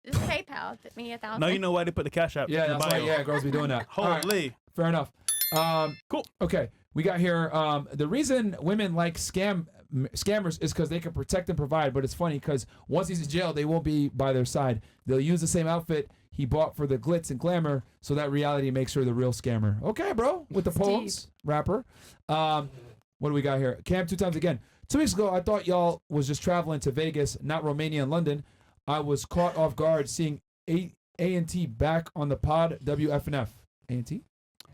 Just PayPal me 1,000. Now you know why they put the Cash App. Yeah, in the that's why. bio. Yeah, girls be doing that. All right, Holy. fair enough. Cool. Okay, we got here. The reason women like scammers is because they can protect and provide. But it's funny because once he's in jail, they won't be by their side. They'll use the same outfit he bought for the glitz and glamour, so that reality makes her the real scammer. Okay, bro, with the poems rapper. What do we got here? Cam 2 times again. 2 weeks ago, I thought y'all was just traveling to Vegas, not Romania and London. I was caught off guard seeing A&T back on the pod WFNF. A&T?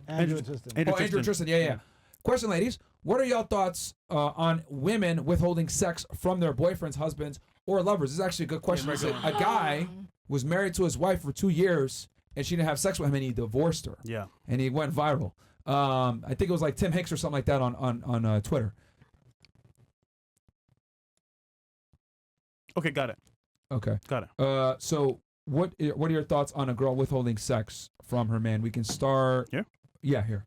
Andrew Tristan. Andrew Tristan. Yeah. Question, ladies. What are y'all thoughts on women withholding sex from their boyfriends, husbands, or lovers? This is actually a good question. A guy was married to his wife for 2 years, and she didn't have sex with him, and he divorced her. Yeah. And he went viral. I think it was like Tim Hicks or something like that on Twitter. Okay, got it. Okay. Got it. So what are your thoughts on a girl withholding sex from her man? We can start here. Yeah, here.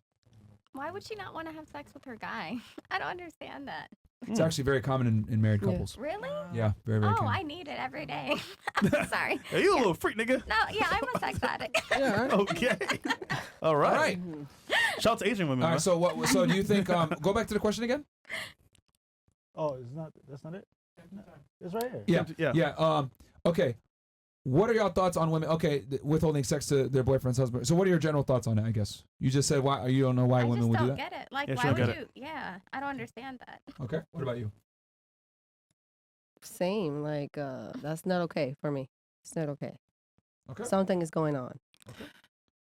Why would she not want to have sex with her guy? I don't understand that. It's actually very common in married couples. Really? Yeah, very, very common. I need it every day. Sorry. Hey, you a little freak, nigga. No, yeah, I'm a sex addict. Okay. All right. Shout out to Asian women. All right. So what? So do you think? Go back to the question again. Oh, it's not. That's not it. It's right here. Yeah. Okay. What are your thoughts on women? Okay, withholding sex to their boyfriend's husband. So what are your general thoughts on it? I guess you just said why you don't know why women would do that. I just don't get it. Like, why would you? Yeah, I don't understand that. Okay. What about you? Same. Like, that's not okay for me. It's not okay. Okay. Something is going on. Okay.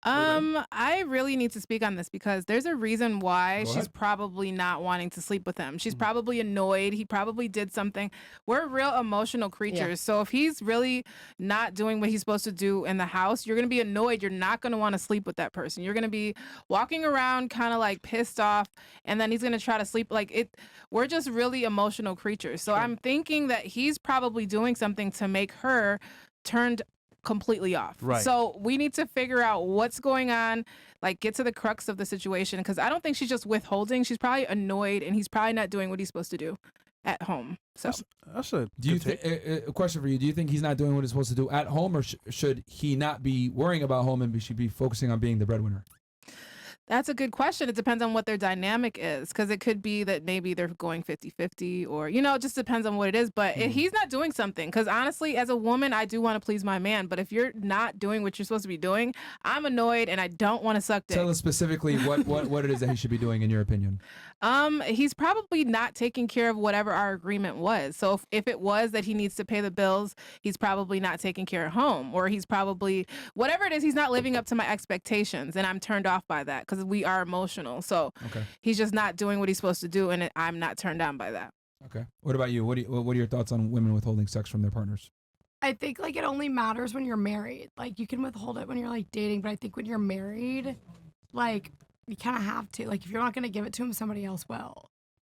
I really need to speak on this because there's a reason why Go she's ahead. probably not wanting to sleep with him. She's probably annoyed. He probably did something. We're real emotional creatures. Yeah. So if he's really not doing what he's supposed to do in the house, you're going to be annoyed. You're not going to want to sleep with that person. You're going to be walking around kind of like pissed off, and then he's going to try to sleep like it. We're just really emotional creatures. So I'm thinking that he's probably doing something to make her turned completely off. Right. So we need to figure out what's going on, like get to the crux of the situation, because I don't think she's just withholding. She's probably annoyed, and he's probably not doing what he's supposed to do at home. So That's a Do you good think? take. A question for you. Do you think he's not doing what he's supposed to do at home, or should he not be worrying about home and should be focusing on being the breadwinner? that's a good question. It depends on what their dynamic is, because it could be that maybe they're going 50-50, or, it just depends on what it is. But if he's not doing something, because honestly, as a woman, I do want to please my man. But if you're not doing what you're supposed to be doing, I'm annoyed and I don't want to suck dick. Tell us specifically what it is that he should be doing in your opinion. He's probably not taking care of whatever our agreement was. So if it was that he needs to pay the bills, he's probably not taking care of home, or he's probably, whatever it is, he's not living up to my expectations, and I'm turned off by that because we are emotional. So he's just not doing what he's supposed to do, and I'm not turned on by that. Okay. What about you? What are your thoughts on women withholding sex from their partners? I think like it only matters when you're married. Like you can withhold it when you're like dating, but I think when you're married, like you kind of have to. Like if you're not gonna give it to him, somebody else will.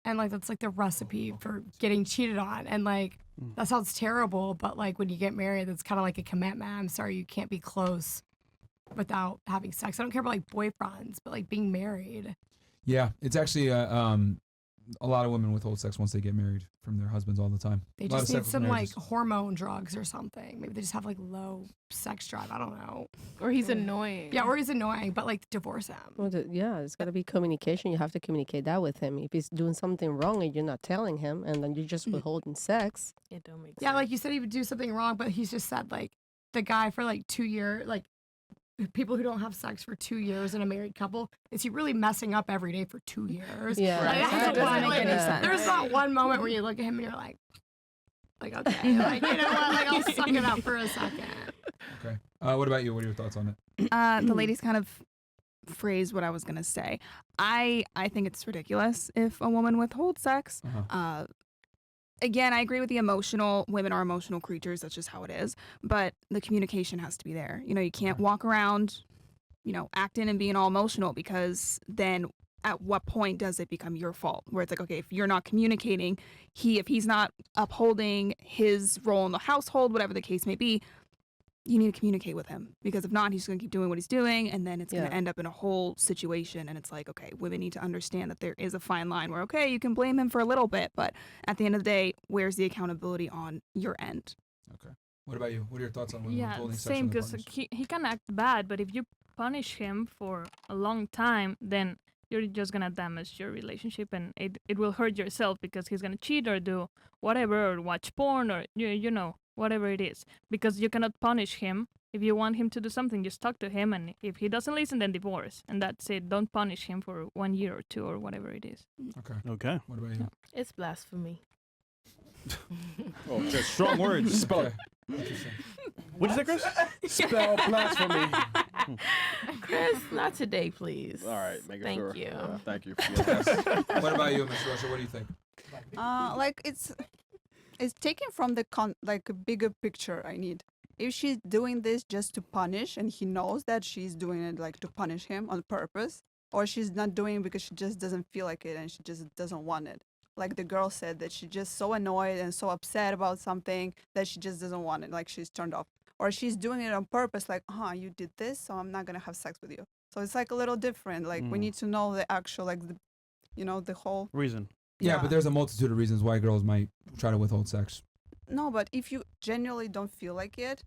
And like that's like the recipe for getting cheated on. And like that sounds terrible, but like when you get married, that's kind of like a commitment. I'm sorry, you can't be close without having sex. I don't care about like boyfriends, but like being married. Yeah, it's actually a lot of women withhold sex once they get married from their husbands all the time. They A lot just of need sex some marriages. like hormone drugs or something. Maybe they just have like low sex drive. I don't know. Or he's annoying. Yeah, or he's annoying, but like divorce him. Well, it's got to be communication. You have to communicate that with him. If he's doing something wrong and you're not telling him, and then you're just withholding sex. It don't make sense. Yeah, like you said, he would do something wrong, but he's just said like the guy for like 2 years, like people who don't have sex for 2 years in a married couple, is he really messing up every day for 2 years? Yeah, Like, that doesn't make any sense. There's not one moment where you look at him and you're like okay, like you know what, like I'll suck it up for a second. Okay. What about you? What are your thoughts on it? The ladies kind of phrased what I was gonna say. I think it's ridiculous if a woman withholds sex. Again, I agree with the emotional. Women are emotional creatures. That's just how it is. But the communication has to be there. You can't walk around, acting and being all emotional, because then at what point does it become your fault? Where it's like, okay, if you're not communicating, if he's not upholding his role in the household, whatever the case may be, you need to communicate with him, because if not, he's going to keep doing what he's doing, and then it's going to end up in a whole situation. And it's like, okay, women need to understand that there is a fine line where, okay, you can blame him for a little bit, but at the end of the day, where's the accountability on your end? Okay. What about you? What are your thoughts on women Yeah, withholding sex same. from their Because partners? he can act bad, but if you punish him for a long time, then you're just gonna damage your relationship, and it will hurt yourself because he's gonna cheat or do whatever or watch porn or you know whatever it is, because you cannot punish him. If you want him to do something, just talk to him, and if he doesn't listen, then divorce, and that's it. Don't punish him for 1 year or 2 or whatever it is. Okay. Okay. What about you? It's blasphemy. Oh, that's strong words. Spell it. What'd you say, Chris? Spell blasphemy. Chris, not today, please. All right, make it Thank sure. you. Thank you. What about you, Miss Russia? What do you think? Like it's taken from the like a bigger picture. I need. If she's doing this just to punish, and he knows that she's doing it like to punish him on purpose, or she's not doing it because she just doesn't feel like it and she just doesn't want it. Like the girl said, that she's just so annoyed and so upset about something that she just doesn't want it, like she's turned off. Or she's doing it on purpose, like, you did this, so I'm not gonna have sex with you. So it's like a little different. Like we need to know the actual, like the whole Reason. Yeah, Yeah. but there's a multitude of reasons why girls might try to withhold sex. No, but if you genuinely don't feel like it,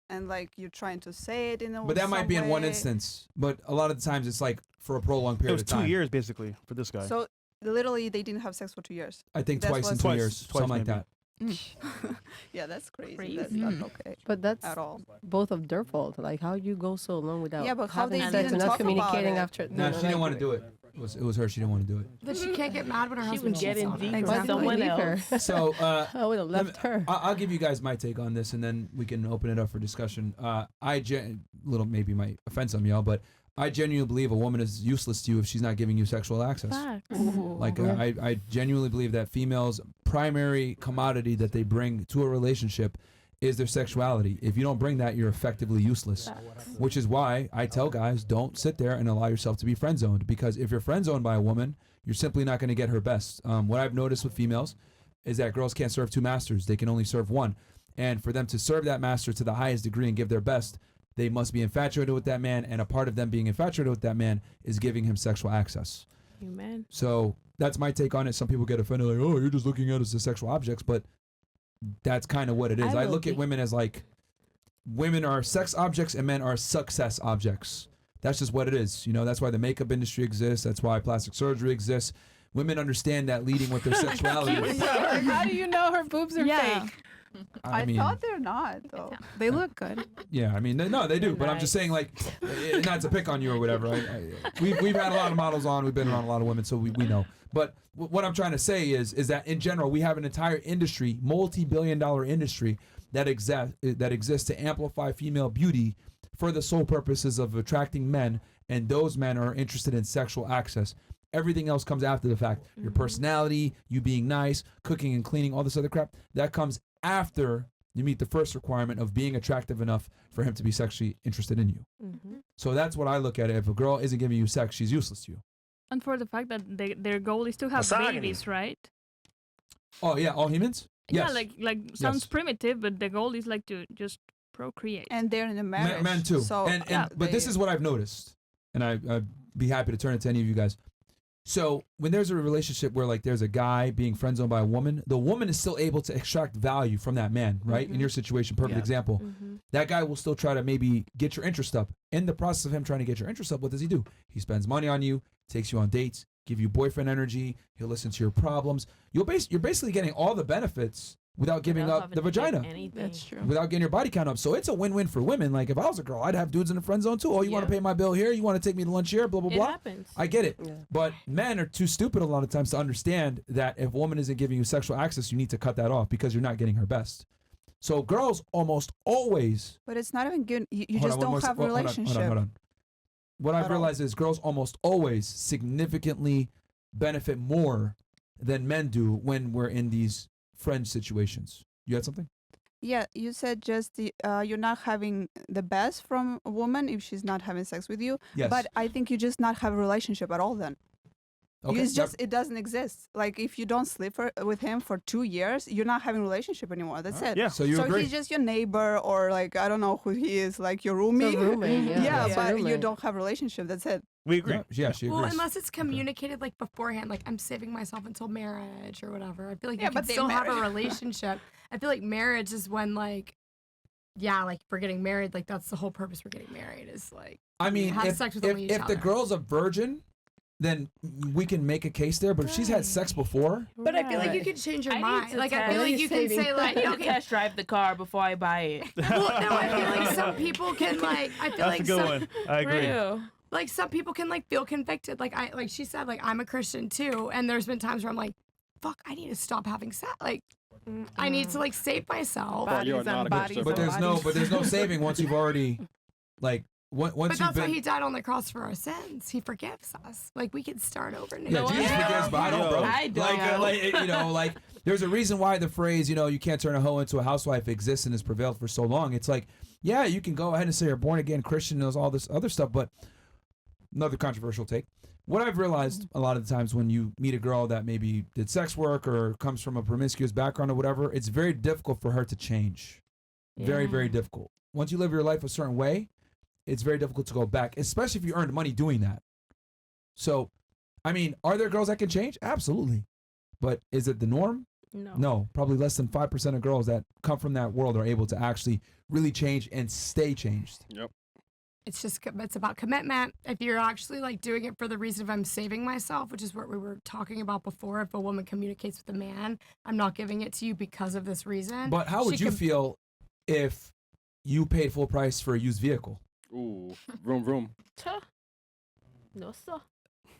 and like you're trying to say it in a But that might be in one way, instance. But a lot of the times it's like for a prolonged It period was of 2 time. years basically for this guy. So literally, they didn't have sex for 2 years. I think That's twice in what- 2 Twice- years, twice something like maybe. that. Yeah, that's crazy. That's Crazy. not okay But that's at all. both of their fault. Like, how you go so long without Yeah, but how having they sex didn't and not talk about communicating it. after? No, she didn't want to do it. It was her. She didn't want to do it. That she can't get mad when her She husband was cheats getting on her. deep Why with did someone we leave her? else. So I would have left her. I'll give you guys my take on this, and then we can open it up for discussion. Little maybe might offend some of y'all, but I genuinely believe a woman is useless to you if she's not giving you sexual access. Like I genuinely believe that females' primary commodity that they bring to a relationship is their sexuality. If you don't bring that, you're effectively useless. Which is why I tell guys, don't sit there and allow yourself to be friend zoned, because if you're friend zoned by a woman, you're simply not going to get her best. What I've noticed with females is that girls can't serve two masters; they can only serve one. And for them to serve that master to the highest degree and give their best, they must be infatuated with that man, and a part of them being infatuated with that man is giving him sexual access. Amen. So that's my take on it. Some people get offended, like, oh, you're just looking at us as sexual objects, but that's kind of what it is. I will look at be. women as like, women are sex objects and men are success objects. That's just what it is. You know, that's why the makeup industry exists. That's why plastic surgery exists. Women understand that leading with their sexuality. How do you know her boobs are Yeah. fake? I mean, thought they're not though. They look good. yeah, I mean, no, they do. But I'm just saying, like, not to pick on you or whatever. We've had a lot of models on. We've been around a lot of women, so we know. But what I'm trying to say is that in general, we have an entire industry, multi-billion-dollar industry that exists to amplify female beauty for the sole purposes of attracting men, and those men are interested in sexual access. Everything else comes after the fact. Your personality, you being nice, cooking and cleaning, all this other crap, that comes after you meet the first requirement of being attractive enough for him to be sexually interested in you. So that's what I look at it. If a girl isn't giving you sex, she's useless to you. And for the fact that their goal is to have babies, right? Oh yeah, all humans? Yes. Yeah, like sounds Yes. primitive, but the goal is like to just procreate. And they're in a marriage. Men too. So But this is what I've noticed, and I'd be happy to turn it to any of you guys. So when there's a relationship where like there's a guy being friend zoned by a woman, the woman is still able to extract value from that man, right? In your situation, perfect example. That guy will still try to maybe get your interest up. In the process of him trying to get your interest up, what does he do? He spends money on you, takes you on dates, give you boyfriend energy, he'll listen to your problems. You're basically getting all the benefits without giving up the vagina. That's true. Without getting your body count up. So it's a win-win for women. Like if I was a girl, I'd have dudes in the friend zone too. Oh, you want to pay my bill here? You want to take me to lunch here? Blah, blah, It blah. happens. I get it. Yeah. But men are too stupid a lot of times to understand that if a woman isn't giving you sexual access, you need to cut that off because you're not getting her best. So girls almost always... But it's not even good. You Hold just on, one don't more have a hold on, relationship. Hold on. What I've At all. realized is girls almost always significantly benefit more than men do when we're in these friend situations. You had something? Yeah, you said just you're not having the best from a woman if she's not having sex with you. Yes. But I think you just not have a relationship at all then. Okay. It's just, it doesn't exist. Like if you don't sleep with him for 2 years, you're not having a relationship anymore. That's it. Yeah. So you So agree? he's just your neighbor or like, I don't know who he is, like your roomie. It's a roommate, yeah. Yeah, It's a but you roommate. don't have a relationship. That's it. We agree. Yeah, she agrees. Well, unless it's communicated like beforehand, like I'm saving myself until marriage or whatever. I feel like Yeah, you but can they're still have a married. relationship. I feel like marriage is when like yeah, like if we're getting married, like that's the whole purpose we're getting married is like. I mean, have sex with only each if the other. girl's a virgin, then we can make a case there. But if she's had sex before, But I feel like you can change your I need mind. to Like I test- feel like you can say like, I need to okay. test drive the car before I buy it. Well, no, I feel like some people can like. I feel That's like a good some, one. I agree. Real. like some people can like feel convicted. Like she said, like I'm a Christian too, and there's been times where I'm like, fuck, I need to stop having sex. Like I need to like save myself. But you are Bodies not on a bodies Christian. on but there's no saving once you've already, like, once But you've that's why been. he died on the cross for our sins. He forgives us. Like we can start over. New. Yeah, Jesus forgives, but I don't, bro. I don't. Like, there's a reason why the phrase, you can't turn a hoe into a housewife exists and has prevailed for so long. It's like, yeah, you can go ahead and say you're born again Christian and all this other stuff, but another controversial take. What I've realized a lot of the times when you meet a girl that maybe did sex work or comes from a promiscuous background or whatever, it's very difficult for her to change. Very, very difficult. Once you live your life a certain way, it's very difficult to go back, especially if you earned money doing that. So, I mean, are there girls that can change? Absolutely. But is it the norm? No, probably less than 5% of girls that come from that world are able to actually really change and stay changed. Yep. It's about commitment. If you're actually like doing it for the reason of I'm saving myself, which is what we were talking about before. If a woman communicates with a man, I'm not giving it to you because of this reason. But how would you feel if you paid full price for a used vehicle? Ooh, vroom vroom. No, sir.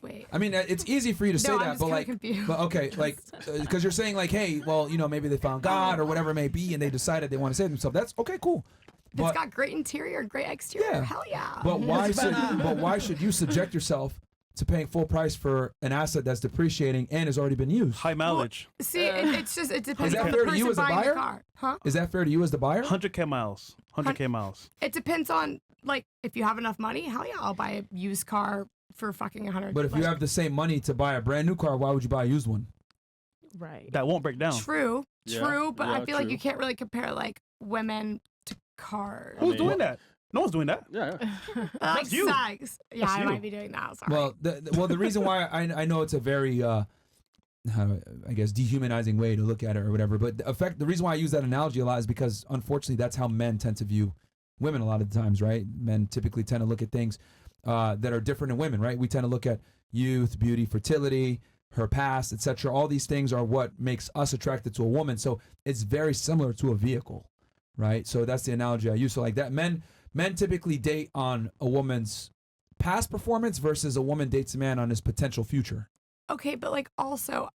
Wait. I mean, it's easy for you to say No, I'm that, just but kinda like, confused. but okay, like, because you're saying like, hey, well, maybe they found God or whatever it may be, and they decided they want to save themselves. That's okay, cool. It's But got great interior, great exterior. Yeah. Hell yeah. But why should you subject yourself to paying full price for an asset that's depreciating and has already been used? High mileage. See, it depends Is that on the fair to person you as a buying buyer? the car. Huh? Is that fair to you as the buyer? 100K miles. 100K miles. It depends on like if you have enough money. Hell yeah, I'll buy a used car for fucking 100. But if you have the same money to buy a brand new car, why would you buy a used one? Right. That won't break down. True, Yeah, true, but I yeah, feel like true. you can't really compare like women to cars. Who's doing that? No one's doing that. Yeah. Like you. sex. Yeah, That's I you. might be doing that. Sorry. Well, the reason why I know it's a very I guess dehumanizing way to look at it or whatever, but the reason why I use that analogy a lot is because unfortunately that's how men tend to view women a lot of the times, right? Men typically tend to look at things that are different in women, right? We tend to look at youth, beauty, fertility, her past, etc. All these things are what makes us attracted to a woman. So it's very similar to a vehicle, right? So that's the analogy I use. So like that, men typically date on a woman's past performance versus a woman dates a man on his potential future. Okay, but like also,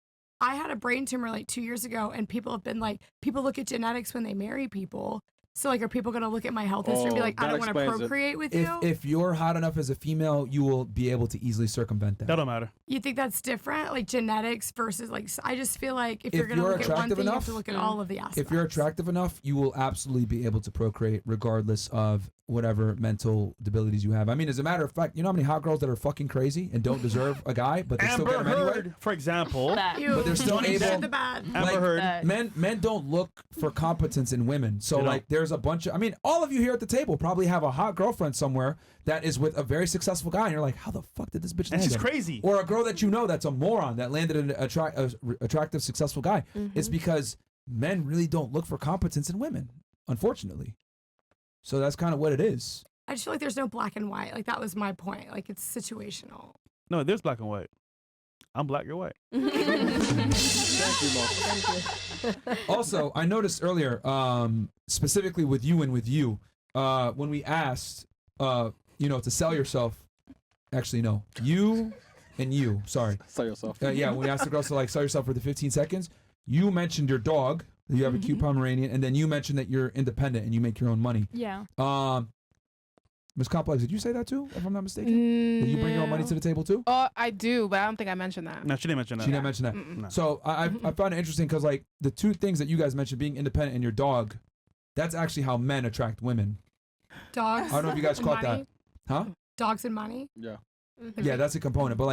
I had a brain tumor like 2 years ago, and people have been like, people look at genetics when they marry people. So like, are people gonna look at my health history and be like, I that don't want to explains it. procreate with If you? if you're hot enough as a female, you will be able to easily circumvent that. That don't matter. You think that's different, like genetics versus like? I just feel like if If you're gonna you're look at one attractive thing, you have enough- to look at all of the aspects. If you're attractive enough, you will absolutely be able to procreate regardless of whatever mental debilities you have. I mean, as a matter of fact, you know how many hot girls that are fucking crazy and don't deserve a guy, but they still get Amber him anyway? Heard, for example. You, But they're still you able- said the bad. Amber Like, Heard. Men don't look for competence in women. So They don't. like there's a bunch of, I mean, all of you here at the table probably have a hot girlfriend somewhere that is with a very successful guy and you're like, how the fuck did this bitch And land she's him? crazy. Or a girl that you know that's a moron that landed an attractive, successful guy. It's because men really don't look for competence in women, unfortunately. So that's kind of what it is. I just feel like there's no black and white. Like that was my point. Like it's situational. No, there's black and white. I'm black, you're white. Thank you, Mo. Also, I noticed earlier, specifically with you and with you, when we asked, to sell yourself. Actually, no, you and you. Sorry. Sell yourself. Yeah, when we asked the girls to like sell yourself for the 15 seconds, you mentioned your dog. That you have a cute Pomeranian, and then you mentioned that you're independent and you make your own money. Yeah. Ms. Complex, did you say that too? If I'm not mistaken, did you bring your own money to the table too? Oh, I do, but I don't think I mentioned that. No, she didn't mention that. She didn't mention that. Mm-mm. No. So I found it interesting because like the two things that you guys mentioned, being independent and your dog, that's actually how men attract women. Dogs. I don't know if you guys and caught money. that, huh? Dogs and money. Yeah. Yeah, that's a component. But like,